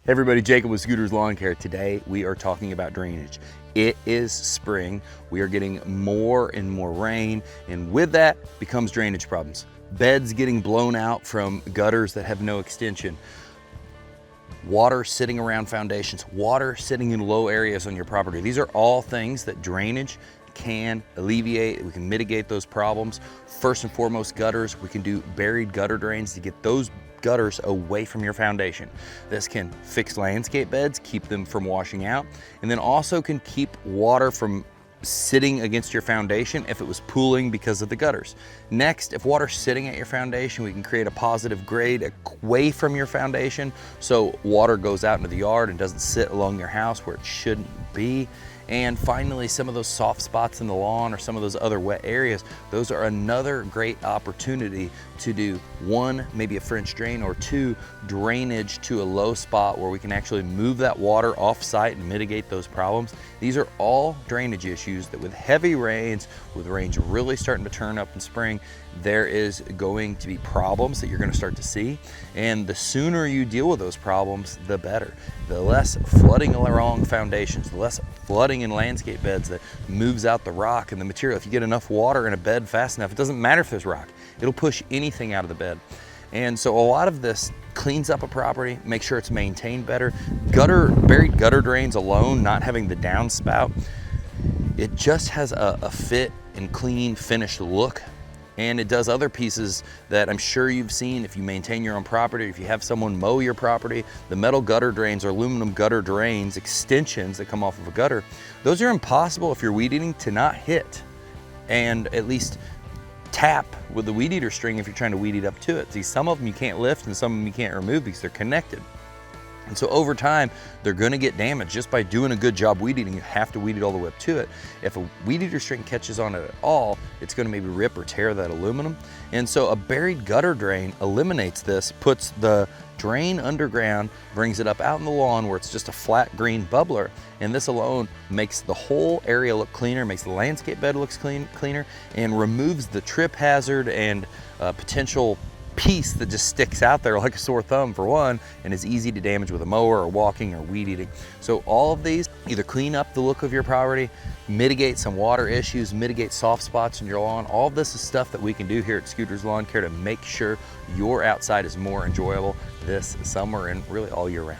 Hey everybody, Jacob with Scooter's Lawn Care. Today we are talking about drainage. It is spring. We are getting more and more rain, and with that becomes drainage problems. Beds getting blown out from gutters that have no extension. Water sitting around foundations, water sitting in low areas on your property. These are all things that drainage can alleviate. We can mitigate those problems. First and foremost, gutters. We can do buried gutter drains to get those gutters away from your foundation. This can fix landscape beds, keep them from washing out, and then also can keep water from sitting against your foundation if it was pooling because of the gutters. Next, if water's sitting at your foundation, we can create a positive grade away from your foundation so water goes out into the yard and doesn't sit along your house where it shouldn't be. And finally, some of those soft spots in the lawn or some of those other wet areas, those are another great opportunity to do one, maybe a French drain, or two, drainage to a low spot where we can actually move that water off site and mitigate those problems. These are all drainage issues that with heavy rains, with rains really starting to turn up in spring, there is going to be problems that you're going to start to see. And the sooner you deal with those problems, the better. The less flooding along foundations, the less flooding in landscape beds that moves out the rock and the material. If you get enough water in a bed fast enough, it doesn't matter if there's rock, it'll push anything out of the bed. And so a lot of this cleans up a property, make sure it's maintained better. Buried gutter drains alone, not having the downspout, it just has a fit and clean, finished look. And it does other pieces that I'm sure you've seen if you maintain your own property, if you have someone mow your property. The metal gutter drains or aluminum gutter drains, extensions that come off of a gutter, those are impossible if you're weed eating to not hit and at least tap with the weed eater string if you're trying to weed eat up to it. See, some of them you can't lift and some of them you can't remove because they're connected. And so over time, they're gonna get damaged just by doing a good job weed eating. You have to weed eat all the way up to it. If a weed eater string catches on it at all, it's gonna maybe rip or tear that aluminum. And so a buried gutter drain eliminates this, puts the drain underground, brings it up out in the lawn where it's just a flat green bubbler. And this alone makes the whole area look cleaner, makes the landscape bed looks cleaner, and removes the trip hazard and potential piece that just sticks out there like a sore thumb for one, and is easy to damage with a mower or walking or weed eating. So all of these either clean up the look of your property, mitigate some water issues, mitigate soft spots in your lawn. All of this is stuff that we can do here at Scooter's Lawn Care to make sure your outside is more enjoyable this summer and really all year round.